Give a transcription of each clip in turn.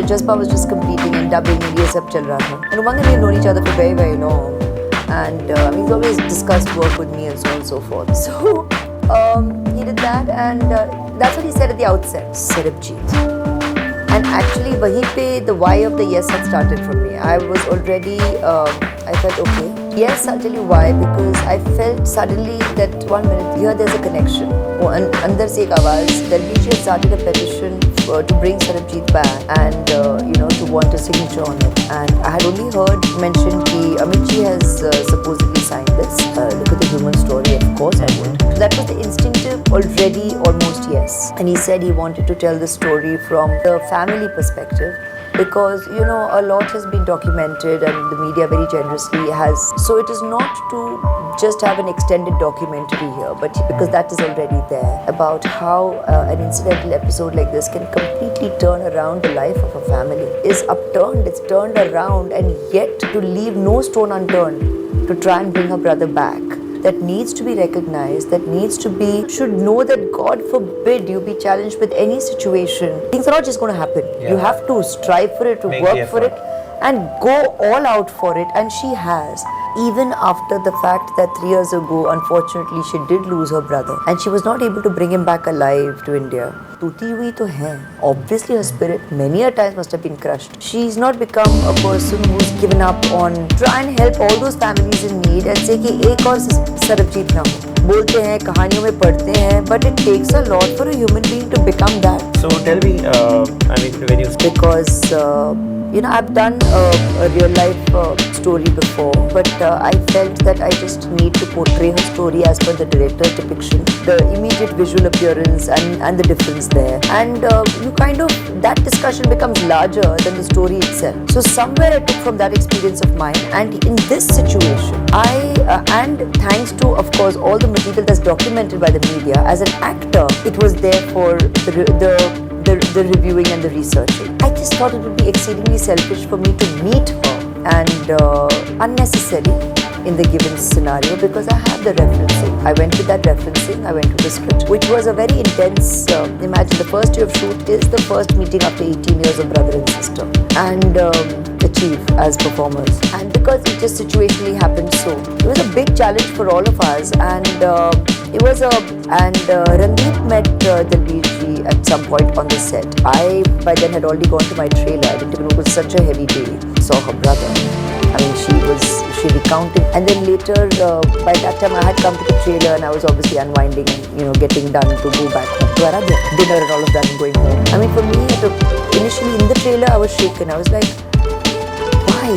Jaspa was just competing and dubbing and ये सब चल रहा था. And Umang and I have known each other for very, very long. And he's always discussed work with me and so on and so forth. So he did that, and that's what he said at the outset, Sarabjeet. And actually, wahi pe the why of the yes had started for me. I was already, I felt okay. Yes, I'll tell you why, because I felt suddenly that 1 minute, here there's a connection. Andar se ek awaaz, Daljeet had started a petition to bring Sarabjeet back and, to want a signature on it. And I had only heard mentioned that Amit ji has supposedly signed this. Look at the human story, of course I would. So that was the instinctive, already almost yes. And he said he wanted to tell the story from the family perspective. Because, a lot has been documented and the media very generously has. So it is not to just have an extended documentary here, but because that is already there, about how an incidental episode like this can completely turn around the life of a family. Is upturned, it's turned around, and yet to leave no stone unturned to try and bring her brother back. That needs to be recognized, should know that God forbid you be challenged with any situation. Things are not just going to happen. Yeah. You have to strive for it, to work for it, and go all out for it. And she has. Even after the fact that 3 years ago, unfortunately, she did lose her brother. And she was not able to bring him back alive to India. Tooti hui to hai. Obviously, her spirit many a times must have been crushed. She's not become a person who's given up on try and help all those families in need and say कि एक और Sarabjeet ना हो. बोलते हैं, कहानियों में पढ़ते हैं, but it takes a lot for a human being to become that. So tell me, when you... Because, I've done a real life story before, but I felt that I just need to portray her story as per the director's depiction, the immediate visual appearance and the difference there. And that discussion becomes larger than the story itself. So somewhere I took from that experience of mine, and in this situation, and thanks to, of course, all the material that's documented by the media, as an actor, it was there for the reviewing and the researching. I just thought it would be exceedingly selfish for me to meet her and unnecessary in the given scenario, because I have the referencing. I went with that referencing, I went with the script, which was a very intense, imagine the first day of shoot is the first meeting after 18 years of brother and sister, and achieve as performers. And because it just situationally happened so, it was a big challenge for all of us, and Randeep met Daljeet ji at some point on the set. I by then had already gone to my trailer. I didn't even know it was such a heavy day. Saw her brother. I mean, she recounted, and then later, by that time I had come to the trailer and I was obviously unwinding and, getting done to go back home to Aradhya. Dinner and all of that and going home. I mean, for me, initially in the trailer, I was shaken. I was like,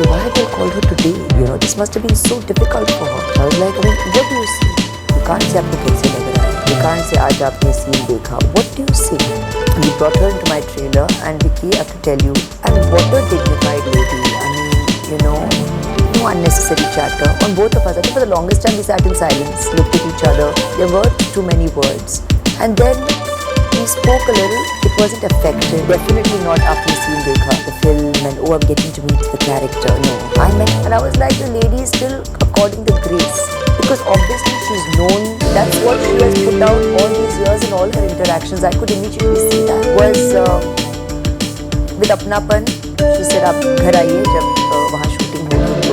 why had I called her today? This must have been so difficult for her. I was like, what do you see? You can't say आपको कैसे लग रहा है. You can't say आज आपने scene देखा. What do you see? And we brought her into my trailer, and Vicky, I have to tell you, and what a dignified lady. I mean, no unnecessary chatter on both of us. I think for the longest time we sat in silence, looked at each other. There were too many words. And then we spoke a little. It wasn't effective. Definitely not after seeing the film and I'm getting to meet the character. No. And I was like, the lady is still according the grace. Because obviously she's known, that's what she has put out all these years in all her interactions. I could immediately see that. Was with अपनापन, she said आप घर आइए जब वहाँ shooting होगी तो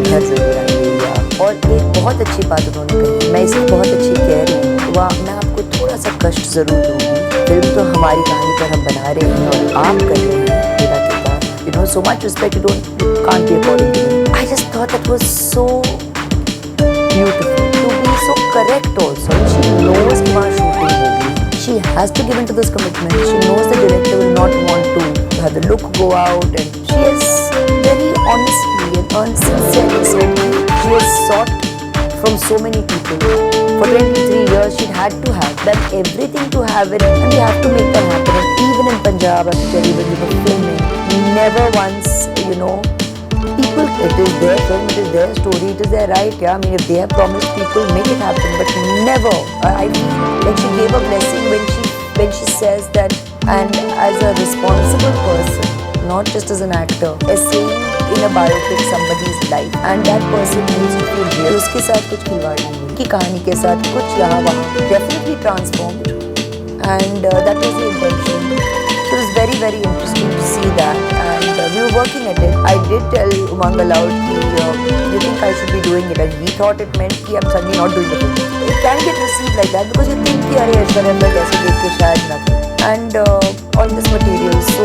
घर जरूर आइएगा. और एक बहुत अच्छी बात उन्होंने कही, मैं इसको बहुत अच्छी कह रही हूँ, मैं आपको थोड़ा सा कष्ट जरूर दूँगी. फिल्म तो हमारी कहानी पर हम बना रहे हैं और आप कर रहे हैं मेरा किताब. So much respect, you can't be according to me. I just thought that was so beautiful. To be so correct also. She knows कि वहाँ shooting होगी. She has to give into this commitment. She knows the director will not want to have the look go out, and she has very honestly and sincerely said she has sought from so many people. For 23 years she'd had to have done everything to have it, and we have to make that happen. And even in Punjab, I have to tell you, when we were filming, never once, people, it is their film, it is their story, it is their right. I mean, if they have promised people, make it happen. But never, I feel like she gave a blessing when she says that, and as a responsible person, not just as an actor, as saying in a biopic somebody's life, and that person needs to feel real. उसके साथ कुछ खिलवाड़ नहीं हुई, की कहानी के साथ कुछ यहाँ वहाँ, definitely transformed, and that was the intention. She was very, very interesting to see that, and we were working at it. I did tell Umang aloud, you think I should be doing it, and he thought it meant that I'm suddenly not doing it. It can get received like that because you think कि अरे Aishwarya Rai कैसे देख के शायद ना, and all this material. So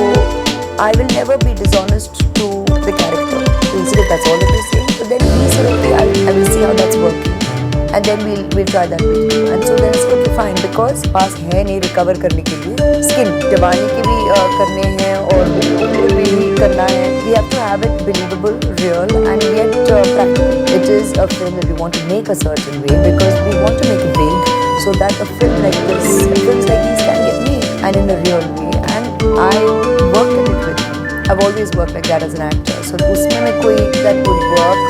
I will never be dishonest to the character. Instead, that's all that we're saying. But then he said, okay, I will see how that's working. And then we'll try that with you. And so then it's going to be fine because पास है नहीं recover करने के लिए. Skin दबाने के भी करने हैं और उम्र में भी करना है. We have to have it believable, real, and yet practical. It is a film that we want to make a certain way because we want to make it big, so that a film like this, films like these can get made and in a real way. And I worked at it with him. I've always worked like that as an actor. So उसमें में कोई that would work.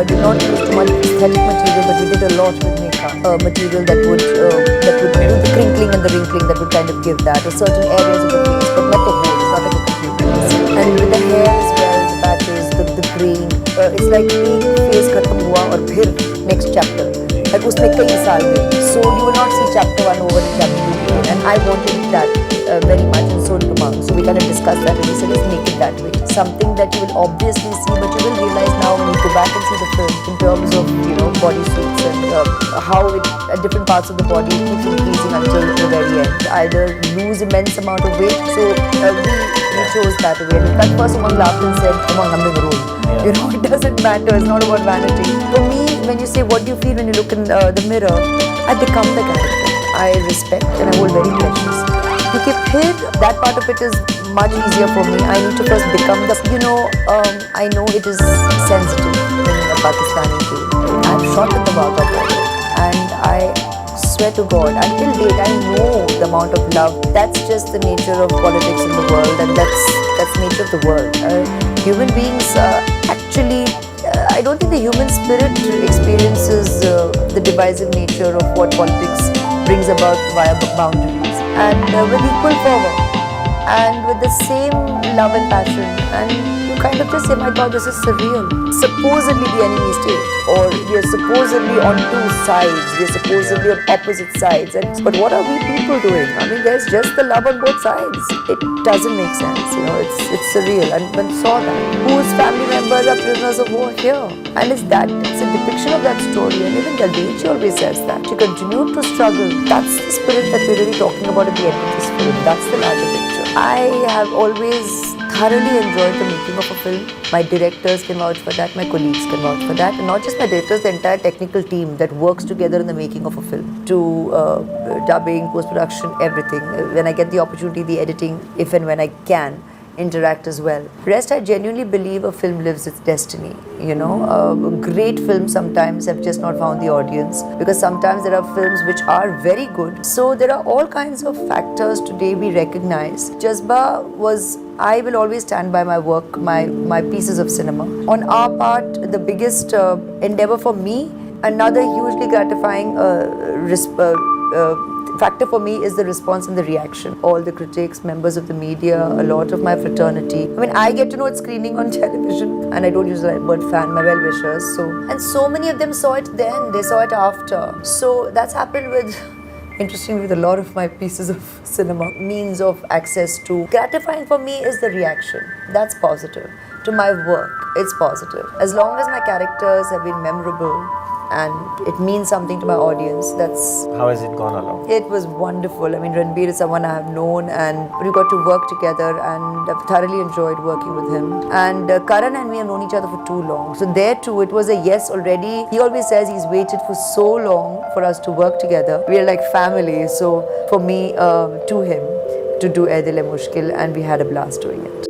We did not use too much aesthetic material, but we did a lot with makeup material that would do the crinkling and the wrinkling that would kind of give that, or certain areas of the face, but not the whole. It's not like a complete face. And with the hair as well, the patches, the graying. It's like एक phase खत्म हुआ और फिर next chapter. Like उसमें कई साल गए. So you will not see chapter 1 over and chapter 2 again. And I wanted that very much, and so did Umang. So we kind of discussed that and we said, let's make it that way. Something that you will obviously see, but you will realize now when you go back and see the film in terms of, body suits and how it, at different parts of the body, it keeps increasing until the very end. Either lose immense amount of weight. So we chose that way. And in fact, first Umang laughed and said, Umang, I'm doing a role. Yeah. It doesn't matter. It's not about vanity. For me, when you say what do you feel when you look in the mirror, I become the character. I respect and I hold very precious. Because फिर that part of it is much easier for me. I need to first become the, I know it is sensitive in a Pakistani film. I've shot at the Wagah border and I swear to God, until date I know the amount of love. That's just the nature of politics in the world, and that's the nature of the world. Human beings actually, I don't think the human spirit experiences the divisive nature of what politics brings about via boundaries. And with equal fervor and with the same love and passion, and you kind of just say, my God, this is surreal. Supposedly the enemy state, or we are supposedly on two sides, we are supposedly on opposite sides, but what are we people doing? I mean, there's just the love on both sides. It doesn't make sense, it's surreal. And when saw that, whose family members are prisoners of war here? And it's a depiction of that story, and even Daldeji always says that. She continued to struggle. That's the spirit that we're really talking about at the end of this film. That's the larger picture. I have always thoroughly enjoyed the making of a film. My directors can vouch for that, my colleagues can vouch for that, and not just my directors, the entire technical team that works together in the making of a film. To dubbing, post-production, everything. When I get the opportunity, the editing, if and when I can interact as well. Rest, I genuinely believe a film lives its destiny. Great films sometimes have just not found the audience, because sometimes there are films which are very good. So there are all kinds of factors today we recognize. Jazba was, I will always stand by my work, my pieces of cinema. On our part, the biggest endeavor for me, another hugely gratifying factor for me is the response and the reaction. All the critics, members of the media, a lot of my fraternity. I mean, I get to know it's screening on television, and I don't use the word fan, my well-wishers. And so many of them saw it then, they saw it after. So that's happened with, interestingly, with a lot of my pieces of cinema. Means of access to. Gratifying for me is the reaction. That's positive. To my work, it's positive. As long as my characters have been memorable, and it means something to my audience. That's... How has it gone along? It was wonderful. I mean, Ranbir is someone I have known, and we got to work together, and I've thoroughly enjoyed working with him. And Karan and me have known each other for too long. So there too, it was a yes already. He always says he's waited for so long for us to work together. We are like family. So for me, to him, to do Aur Pyaar Ho Gaya, and we had a blast doing it.